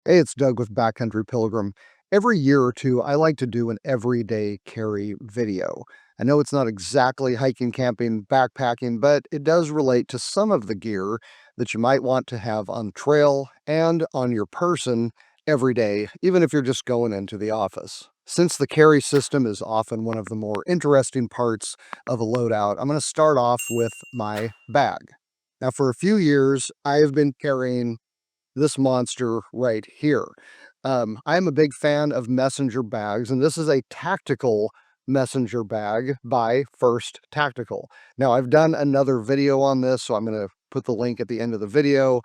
Hey, it's Doug with Backcountry Pilgrim. Every year or two, I like to do an everyday carry video. I know it's not exactly hiking, camping, backpacking, but it does relate to some of the gear that you might want to have on trail and on your person every day, even if you're just going into the office. Since the carry system is often one of the more interesting parts of a loadout, I'm going to start off with my bag. Now, for a few years, I have been carrying this monster right here. I'm a big fan of messenger bags, and this is a tactical messenger bag by First Tactical. Now, I've done another video on this, so I'm going to put the link at the end of the video.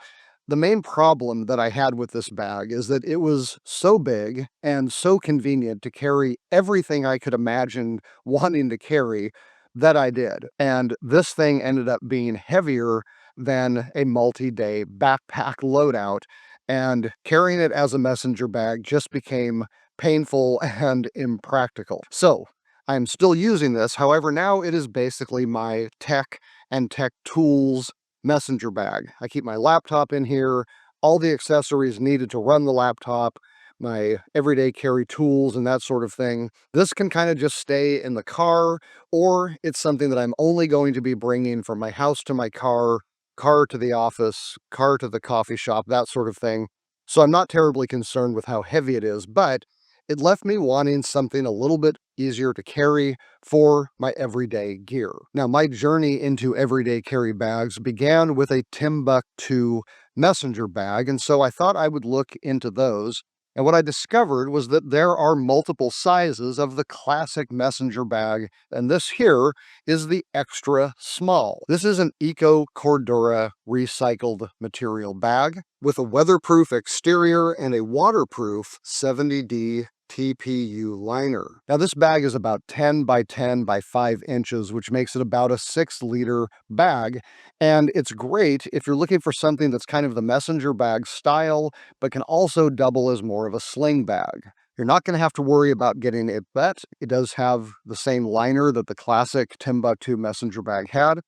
The main problem that I had with this bag is that it was so big and so convenient to carry everything I could imagine wanting to carry that I did. And this thing ended up being heavier than a multi-day backpack loadout, and carrying it as a messenger bag just became painful and impractical. So I'm still using this. However, now it is basically my tech and tech tools messenger bag. I keep my laptop in here, all the accessories needed to run the laptop, my everyday carry tools and that sort of thing. This can kind of just stay in the car, or it's something that I'm only going to be bringing from my house to my car, car to the office, car to the coffee shop, that sort of thing. So I'm not terribly concerned with how heavy it is, but it left me wanting something a little bit easier to carry for my everyday gear. Now, my journey into everyday carry bags began with a Timbuk2 messenger bag, and so I thought I would look into those. And what I discovered was that there are multiple sizes of the classic messenger bag, and this here is the extra small. This is an Eco Cordura recycled material bag with a weatherproof exterior and a waterproof 70D TPU liner. Now, this bag is about 10 by 10 by 5 inches, which makes it about a 6-liter bag. And it's great if you're looking for something that's kind of the messenger bag style, but can also double as more of a sling bag. You're not going to have to worry about getting it wet. It does have the same liner that the classic Timbuk2 messenger bag had.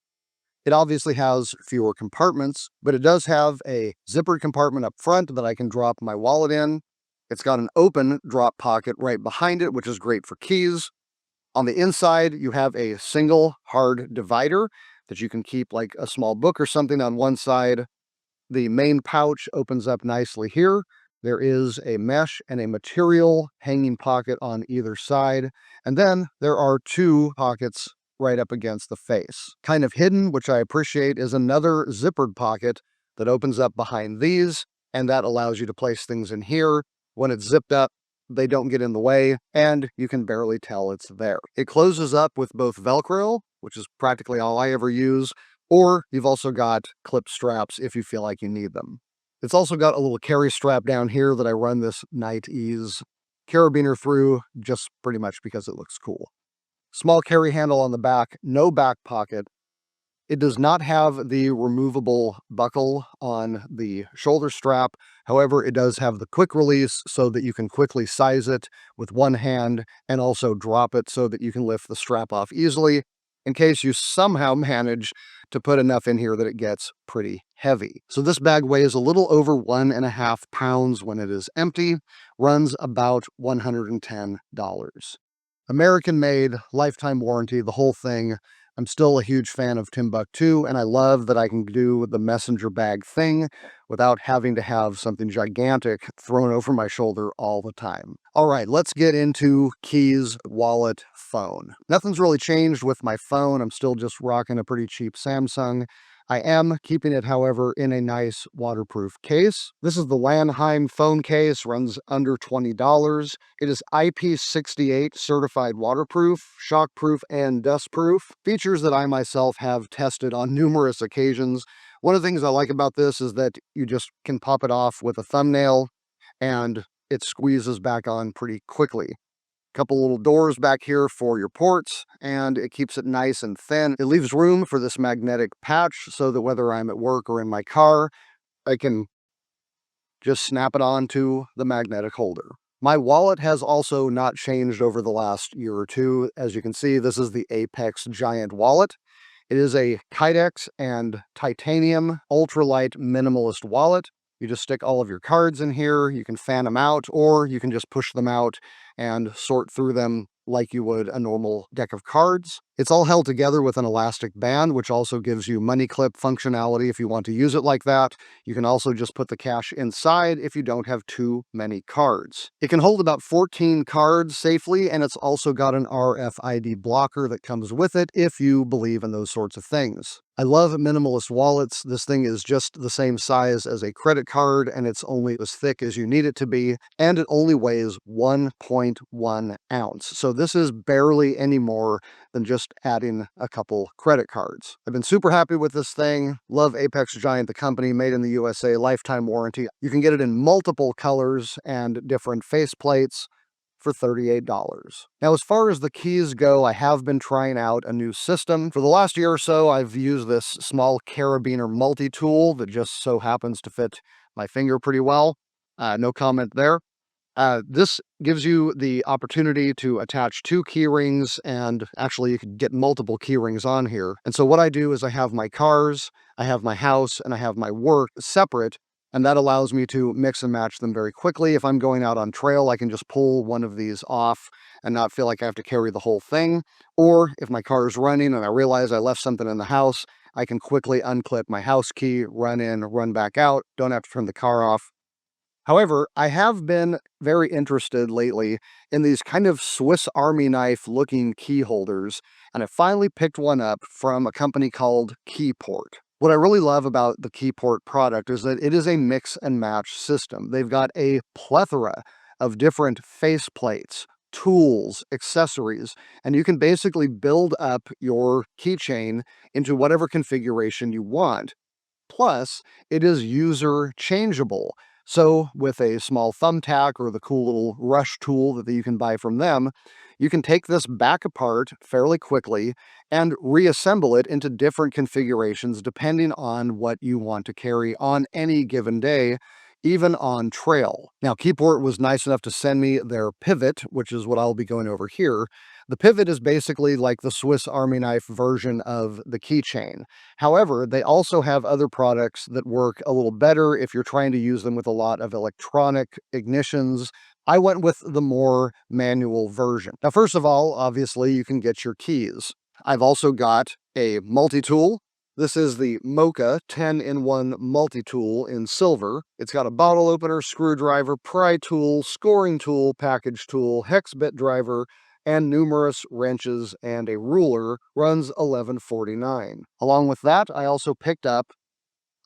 It obviously has fewer compartments, but it does have a zippered compartment up front that I can drop my wallet in. It's got an open drop pocket right behind it, which is great for keys. On the inside, you have a single hard divider that you can keep like a small book or something on one side. The main pouch opens up nicely here. There is a mesh and a material hanging pocket on either side. And then there are 2 pockets right up against the face. Kind of hidden, which I appreciate, is another zippered pocket that opens up behind these, and that allows you to place things in here. When it's zipped up, they don't get in the way, and you can barely tell it's there. It closes up with both Velcro, which is practically all I ever use, or you've also got clip straps if you feel like you need them. It's also got a little carry strap down here that I run this Night Ease carabiner through, just pretty much because it looks cool. Small carry handle on the back, no back pocket. It does not have the removable buckle on the shoulder strap. However, it does have the quick release so that you can quickly size it with one hand and also drop it so that you can lift the strap off easily in case you somehow manage to put enough in here that it gets pretty heavy. So this bag weighs a little over 1.5 pounds when it is empty, runs about $110. American made, lifetime warranty, the whole thing. I'm still a huge fan of Timbuk2, and I love that I can do the messenger bag thing without having to have something gigantic thrown over my shoulder all the time. All right, let's get into keys, wallet, phone. Nothing's really changed with my phone. I'm still just rocking a pretty cheap Samsung. I am keeping it, however, in a nice waterproof case. This is the Lanheim phone case, runs under $20. It is IP68 certified waterproof, shockproof, and dustproof, features that I myself have tested on numerous occasions. One of the things I like about this is that you just can pop it off with a thumbnail and it squeezes back on pretty quickly. Couple little doors back here for your ports, and it keeps it nice and thin. It leaves room for this magnetic patch so that whether I'm at work or in my car, I can just snap it onto the magnetic holder. My wallet has also not changed over the last year or two. As you can see, this is the Apex Giant Wallet. It is a Kydex and titanium ultralight minimalist wallet. You just stick all of your cards in here, you can fan them out, or you can just push them out and sort through them like you would a normal deck of cards. It's all held together with an elastic band, which also gives you money clip functionality if you want to use it like that. You can also just put the cash inside if you don't have too many cards. It can hold about 14 cards safely, and it's also got an RFID blocker that comes with it if you believe in those sorts of things. I love minimalist wallets. This thing is just the same size as a credit card, and it's only as thick as you need it to be, and it only weighs 1.1 ounce. So this is barely any more than just adding a couple credit cards. I've been super happy with this thing. Love Apex Giant, the company, made in the USA, lifetime warranty. You can get it in multiple colors and different faceplates for $38. Now, as far as the keys go, I have been trying out a new system. For the last year or so, I've used this small carabiner multi-tool that just so happens to fit my finger pretty well. No comment there. This gives you the opportunity to attach two key rings, and actually you can get multiple key rings on here. And so what I do is I have my cars, I have my house, and I have my work separate, and that allows me to mix and match them very quickly. If I'm going out on trail, I can just pull one of these off and not feel like I have to carry the whole thing. Or if my car is running and I realize I left something in the house, I can quickly unclip my house key, run in, run back out, don't have to turn the car off. However, I have been very interested lately in these kind of Swiss Army knife looking key holders, and I finally picked one up from a company called Keyport. What I really love about the Keyport product is that it is a mix and match system. They've got a plethora of different face plates, tools, accessories, and you can basically build up your keychain into whatever configuration you want. Plus, it is user changeable. So, with a small thumbtack or the cool little rush tool that you can buy from them, you can take this back apart fairly quickly and reassemble it into different configurations depending on what you want to carry on any given day, even on trail. Now, Keyport was nice enough to send me their pivot, which is what I'll be going over here. The pivot is basically like the Swiss Army knife version of the keychain. However, they also have other products that work a little better if you're trying to use them with a lot of electronic ignitions. I went with the more manual version. Now, first of all, obviously, you can get your keys. I've also got a multi-tool. This is the Mocha 10-in-1 multi-tool in silver. It's got a bottle opener, screwdriver, pry tool, scoring tool, package tool, hex bit driver, and numerous wrenches and a ruler. Runs $11.49. Along with that, I also picked up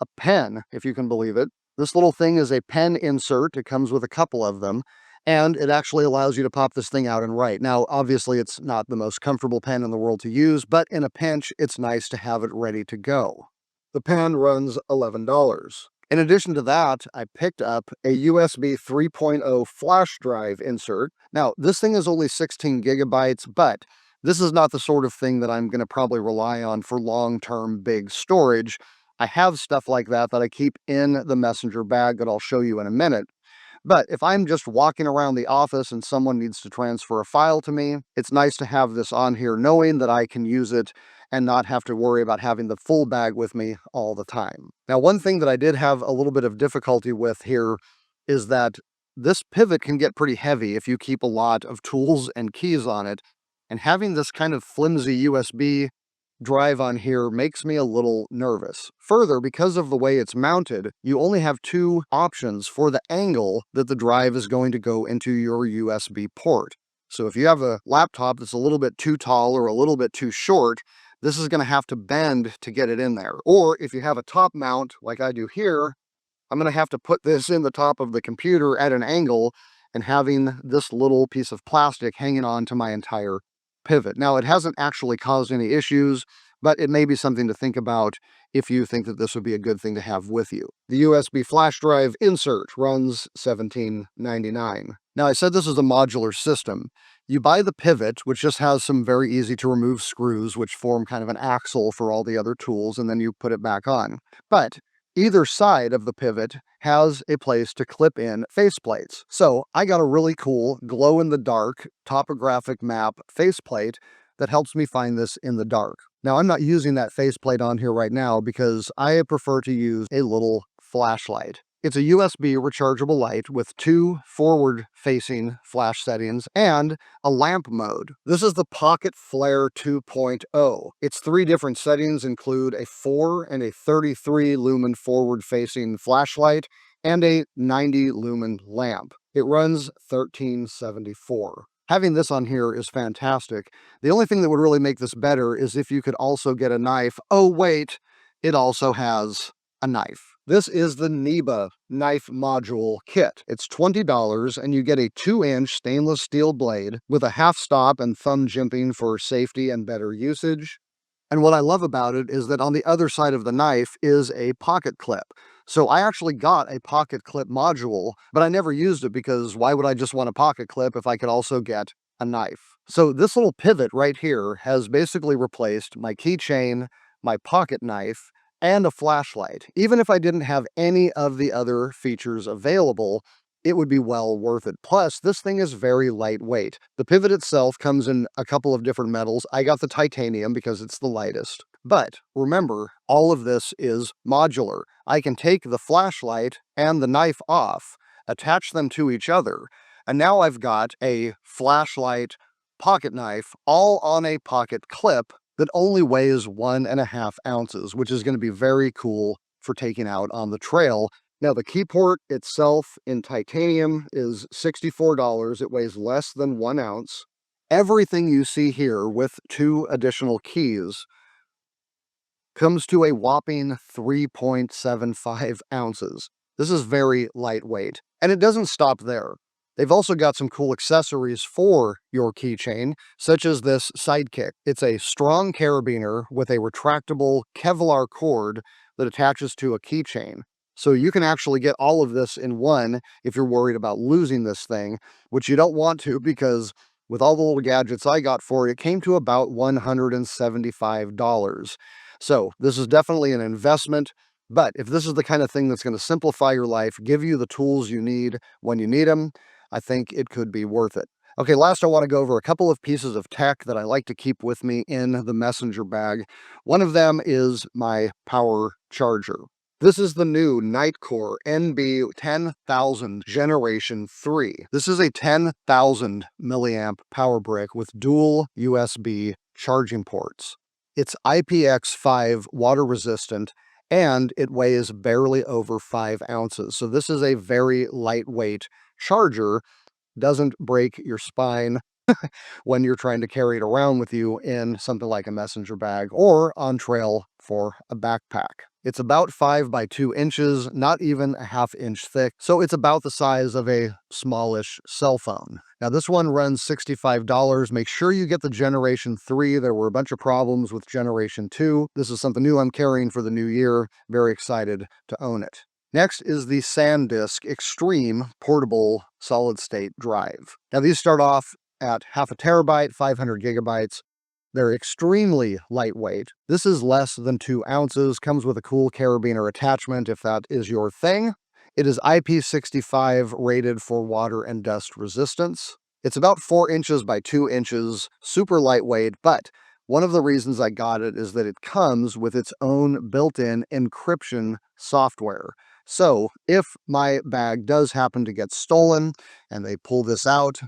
a pen, if you can believe it. This little thing is a pen insert. It comes with a couple of them, and it actually allows you to pop this thing out and write. Now, obviously, it's not the most comfortable pen in the world to use, but in a pinch, it's nice to have it ready to go. The pen runs $11. In addition to that, I picked up a USB 3.0 flash drive insert. Now, this thing is only 16 gigabytes, but this is not the sort of thing that I'm going to probably rely on for long-term big storage. I have stuff like that I keep in the messenger bag that I'll show you in a minute. But if I'm just walking around the office and someone needs to transfer a file to me, it's nice to have this on here knowing that I can use it and not have to worry about having the full bag with me all the time. Now, one thing that I did have a little bit of difficulty with here is that this pivot can get pretty heavy if you keep a lot of tools and keys on it, and having this kind of flimsy USB drive on here makes me a little nervous. Further, because of the way it's mounted, you only have two options for the angle that the drive is going to go into your USB port. So if you have a laptop that's a little bit too tall or a little bit too short, this is going to have to bend to get it in there. Or if you have a top mount like I do here, I'm going to have to put this in the top of the computer at an angle and having this little piece of plastic hanging on to my entire pivot. Now, it hasn't actually caused any issues, but it may be something to think about if you think that this would be a good thing to have with you. The USB flash drive insert runs $17.99. Now, I said this is a modular system. You buy the pivot, which just has some very easy to remove screws, which form kind of an axle for all the other tools, and then you put it back on. But either side of the pivot has a place to clip in faceplates. So I got a really cool glow-in-the-dark topographic map faceplate that helps me find this in the dark. Now, I'm not using that faceplate on here right now because I prefer to use a little flashlight. It's a USB rechargeable light with 2 forward-facing flash settings and a lamp mode. This is the Pocket Flare 2.0. Its 3 different settings include a 4 and a 33 lumen forward-facing flashlight and a 90 lumen lamp. It runs $13.74. Having this on here is fantastic. The only thing that would really make this better is if you could also get a knife. Oh, wait, it also has a knife. This is the NEBA knife module kit. It's $20 and you get a 2-inch stainless steel blade with a half stop and thumb jimping for safety and better usage. And what I love about it is that on the other side of the knife is a pocket clip. So I actually got a pocket clip module, but I never used it because why would I just want a pocket clip if I could also get a knife? So this little pivot right here has basically replaced my keychain, my pocket knife, and a flashlight. Even if I didn't have any of the other features available, it would be well worth it. Plus, this thing is very lightweight. The pivot itself comes in a couple of different metals. I got the titanium because it's the lightest. But remember, all of this is modular. I can take the flashlight and the knife off, attach them to each other, and now I've got a flashlight pocket knife all on a pocket clip that only weighs 1.5 ounces, which is going to be very cool for taking out on the trail. Now, the Keyport itself in titanium is $64. It weighs less than 1 ounce. Everything you see here with 2 additional keys comes to a whopping 3.75 ounces. This is very lightweight. And it doesn't stop there. They've also got some cool accessories for your keychain, such as this sidekick. It's a strong carabiner with a retractable Kevlar cord that attaches to a keychain. So you can actually get all of this in one if you're worried about losing this thing, which you don't want to because with all the little gadgets I got for it, it came to about $175. So this is definitely an investment. But if this is the kind of thing that's going to simplify your life, give you the tools you need when you need them, I think it could be worth it. Okay, last I want to go over a couple of pieces of tech that I like to keep with me in the messenger bag. One of them is my power charger. This is the new Nightcore NB 10,000 Generation 3. This is a 10,000 milliamp power brick with dual USB charging ports. It's IPX5 water resistant and it weighs barely over 5 ounces. So this is a very lightweight charger, doesn't break your spine when you're trying to carry it around with you in something like a messenger bag or on trail for a backpack. It's about 5 by 2 inches, not even a ½ inch thick, so it's about the size of a smallish cell phone. Now this one runs $65. Make sure you get the Generation 3. There were a bunch of problems with Generation 2. This is something new I'm carrying for the new year. Very excited to own it. Next is the SanDisk Extreme Portable Solid-State Drive. Now these start off at 0.5 terabyte, 500 gigabytes. They're extremely lightweight. This is less than 2 ounces, comes with a cool carabiner attachment if that is your thing. It is IP65 rated for water and dust resistance. It's about 4 inches by 2 inches, super lightweight, but one of the reasons I got it is that it comes with its own built-in encryption software. So if my bag does happen to get stolen and they pull this out,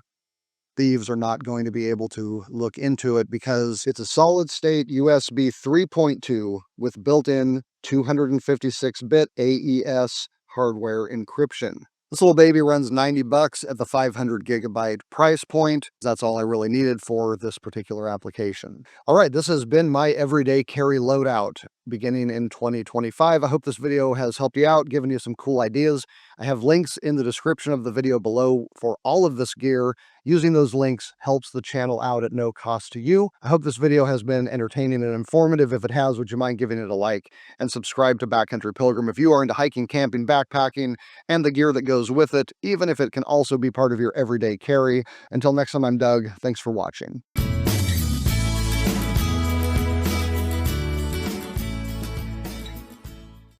thieves are not going to be able to look into it because it's a solid-state USB 3.2 with built-in 256-bit AES hardware encryption. This little baby runs $90 at the 500 gigabyte price point. That's all I really needed for this particular application. All right, this has been my everyday carry loadout beginning in 2025. I hope this video has helped you out, given you some cool ideas. I have links in the description of the video below for all of this gear. Using those links helps the channel out at no cost to you. I hope this video has been entertaining and informative. If it has, would you mind giving it a like and subscribe to Backcountry Pilgrim if you are into hiking, camping, backpacking, and the gear that goes with it, even if it can also be part of your everyday carry. Until next time, I'm Doug. Thanks for watching.